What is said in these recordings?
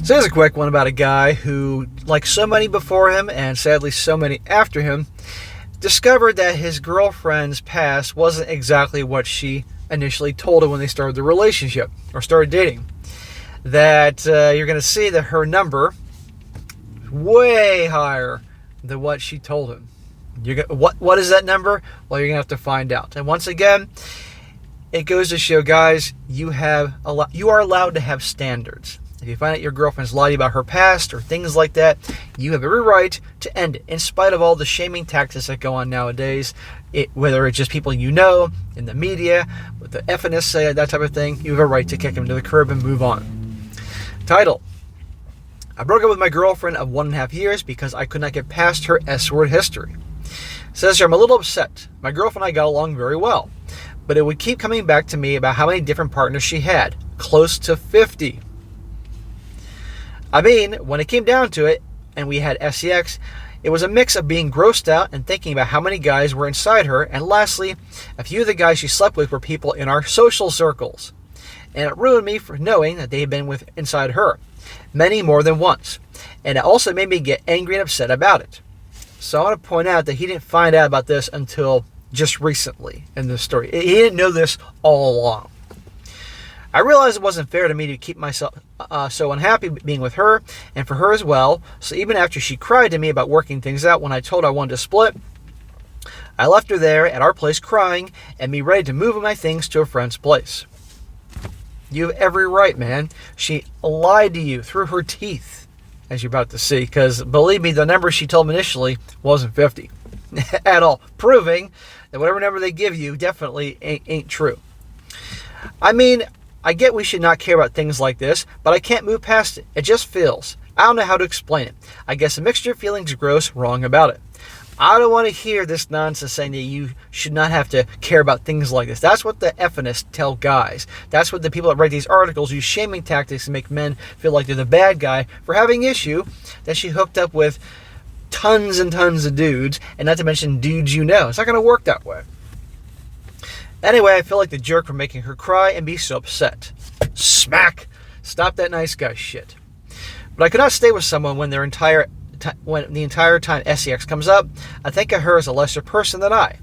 So here's a quick one about a guy who, like so many before him, and sadly so many after him, discovered that his girlfriend's past wasn't exactly what she initially told him when they started the relationship or started dating. That you're going to see that her number is way higher than what she told him. What is that number? Well, you're going to have to find out. And once again, it goes to show, guys, you are allowed to have standards. If you find out your girlfriend's lied about her past or things like that, you have every right to end it, in spite of all the shaming tactics that go on nowadays. Whether it's just people you know, in the media, with the FNS say, that type of thing, you have a right to kick him to the curb and move on. Title: I broke up with my girlfriend of 1.5 years because I could not get past her S-word history. Says here, I'm a little upset. My girlfriend and I got along very well, but it would keep coming back to me about how many different partners she had. Close to 50. I mean, when it came down to it, and we had sex, it was a mix of being grossed out and thinking about how many guys were inside her, and lastly, a few of the guys she slept with were people in our social circles. And it ruined me for knowing that they had been with inside her, many more than once. And it also made me get angry and upset about it. So I want to point out that he didn't find out about this until just recently in this story. He didn't know this all along. I realized it wasn't fair to me to keep myself so unhappy being with her, and for her as well. So even after she cried to me about working things out when I told her I wanted to split, I left her there at our place crying and me ready to move my things to a friend's place. You have every right, man. She lied to you through her teeth, as you're about to see, because believe me, the number she told me initially wasn't 50 at all, proving that whatever number they give you definitely ain't true. I mean, I get we should not care about things like this, but I can't move past it. It just feels. I don't know how to explain it. I guess a mixture of feelings gross wrong about it. I don't want to hear this nonsense saying that you should not have to care about things like this. That's what the FNS tell guys. That's what the people that write these articles use shaming tactics to make men feel like they're the bad guy for having issue that she hooked up with tons and tons of dudes, and not to mention dudes you know. It's not going to work that way. Anyway, I feel like the jerk for making her cry and be so upset. Smack! Stop that nice guy shit. But I could not stay with someone when the entire time sex comes up. I think of her as a lesser person than I.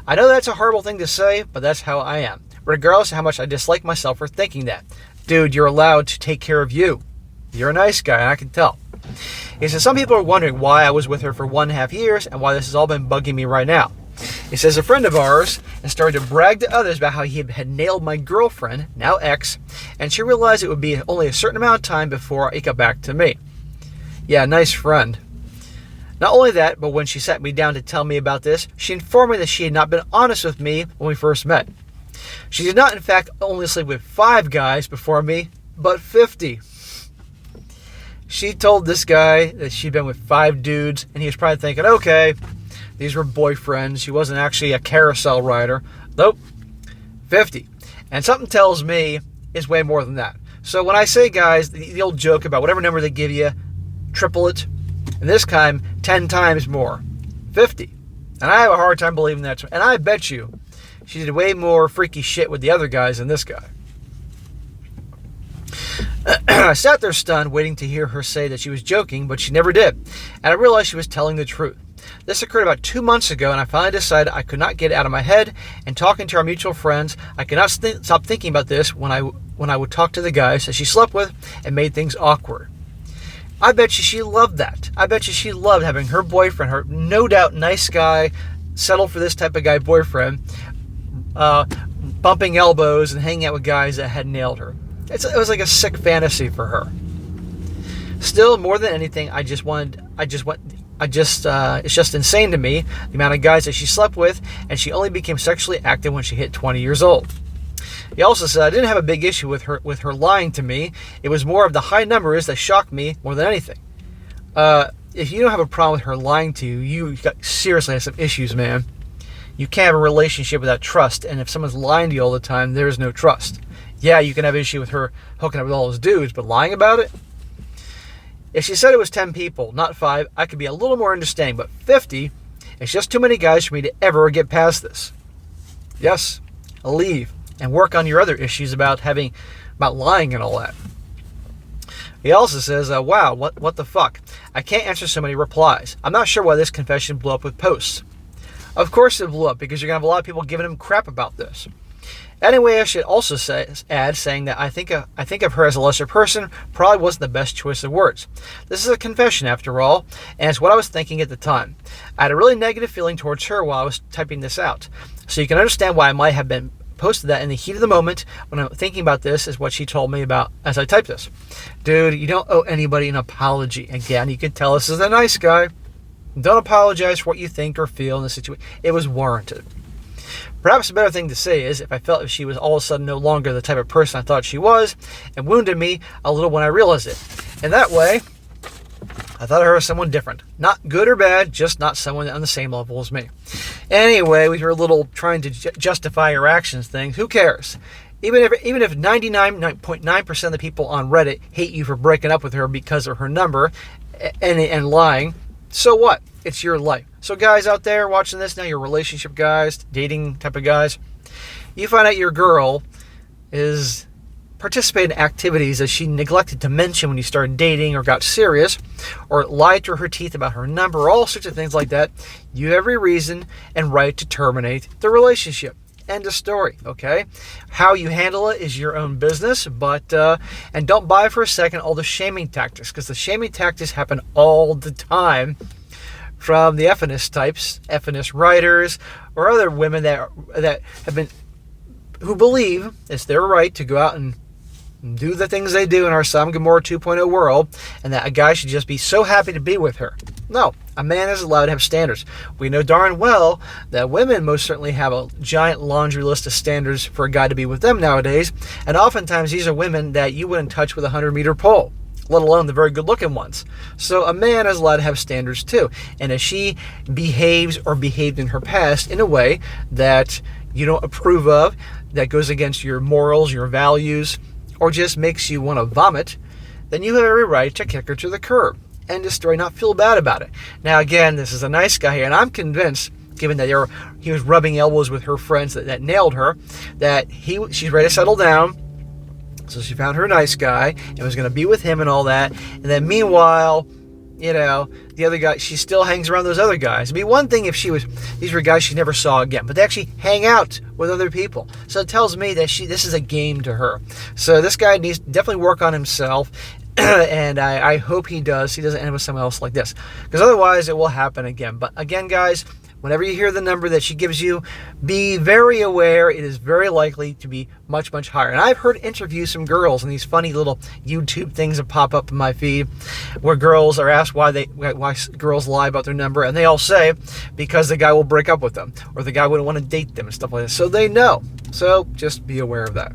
I know that's a horrible thing to say, but that's how I am. Regardless of how much I dislike myself for thinking that. Dude, you're allowed to take care of you. You're a nice guy, I can tell. He says, some people are wondering why I was with her for 1.5 years and why this has all been bugging me right now. He says a friend of ours and started to brag to others about how he had nailed my girlfriend, now ex, and she realized it would be only a certain amount of time before it got back to me. Yeah, nice friend. Not only that, but when she sat me down to tell me about this, she informed me that she had not been honest with me when we first met. She did not, in fact, only sleep with 5 guys before me, but 50. She told this guy that she'd been with 5 dudes, and he was probably thinking, okay, these were boyfriends. She wasn't actually a carousel rider. Nope, 50. And something tells me it's way more than that. So when I say, guys, the old joke about whatever number they give you, triple it, and this time 10 times more, 50. And I have a hard time believing that. And I bet you she did way more freaky shit with the other guys than this guy. I sat there stunned, waiting to hear her say that she was joking, but she never did. And I realized she was telling the truth. This occurred about 2 months ago, and I finally decided I could not get it out of my head. And talking to our mutual friends, I could not stop thinking about this when I would talk to the guys that she slept with and made things awkward. I bet you she loved that. I bet you she loved having her boyfriend, her no doubt nice guy, settle for this type of guy boyfriend, bumping elbows and hanging out with guys that had nailed her. It was like a sick fantasy for her. Still, more than anything, it's just insane to me, the amount of guys that she slept with, and she only became sexually active when she hit 20 years old. He also said, I didn't have a big issue with her lying to me. It was more of the high numbers that shocked me more than anything. If you don't have a problem with her lying to you, you seriously have some issues, man. You can't have a relationship without trust, and if someone's lying to you all the time, there's no trust. Yeah, you can have an issue with her hooking up with all those dudes, but lying about it? If she said it was 10 people, not 5, I could be a little more understanding, but 50, it's just too many guys for me to ever get past this. Yes, leave and work on your other issues about lying and all that. He also says, wow, what the fuck? I can't answer so many replies. I'm not sure why this confession blew up with posts. Of course it blew up, because you're going to have a lot of people giving him crap about this. Anyway, I should also add saying that I think of her as a lesser person probably wasn't the best choice of words. This is a confession, after all, and it's what I was thinking at the time. I had a really negative feeling towards her while I was typing this out. So you can understand why I might have been posted that in the heat of the moment when I'm thinking about this is what she told me about as I typed this. Dude, you don't owe anybody an apology. Again, you can tell this is a nice guy. Don't apologize for what you think or feel in the situation. It was warranted. Perhaps a better thing to say is if I felt if she was all of a sudden no longer the type of person I thought she was and wounded me a little when I realized it. In that way, I thought of her as someone different. Not good or bad, just not someone on the same level as me. Anyway, with her little trying to justify her actions thing, who cares? Even if 99.9% of the people on Reddit hate you for breaking up with her because of her number and lying, so what? It's your life. So guys out there watching this now, your relationship guys, dating type of guys, you find out your girl is participating in activities that she neglected to mention when you started dating or got serious, or lied through her teeth about her number, all sorts of things like that, you have every reason and right to terminate the relationship. End of story, okay? How you handle it is your own business, but and don't buy for a second all the shaming tactics, because the shaming tactics happen all the time from the FNS types, FNS writers, or other women that have been, who believe it's their right to go out and do the things they do in our Sodom and Gomorrah 2.0 world, and that a guy should just be so happy to be with her. No, a man is allowed to have standards. We know darn well that women most certainly have a giant laundry list of standards for a guy to be with them nowadays, and oftentimes these are women that you wouldn't touch with a 100-meter pole, let alone the very good-looking ones. So a man is allowed to have standards too, and if she behaves or behaved in her past in a way that you don't approve of, that goes against your morals, your values, or just makes you want to vomit, then you have every right to kick her to the curb. End of story, not feel bad about it. Now again, this is a nice guy here, and I'm convinced, given that he was rubbing elbows with her friends that nailed her, that she's ready to settle down. So she found her nice guy and was going to be with him and all that. And then meanwhile, the other guy, she still hangs around those other guys. It'd be one thing if these were guys she never saw again, but they actually hang out with other people. So it tells me that this is a game to her. So this guy needs to definitely work on himself, and I hope he does. He doesn't end up with someone else like this, because otherwise it will happen again. But again, guys, whenever you hear the number that she gives you, be very aware. It is very likely to be much, much higher. And I've heard interviews from girls in these funny little YouTube things that pop up in my feed where girls are asked why girls lie about their number, and they all say because the guy will break up with them or the guy wouldn't want to date them and stuff like that. So they know. So just be aware of that.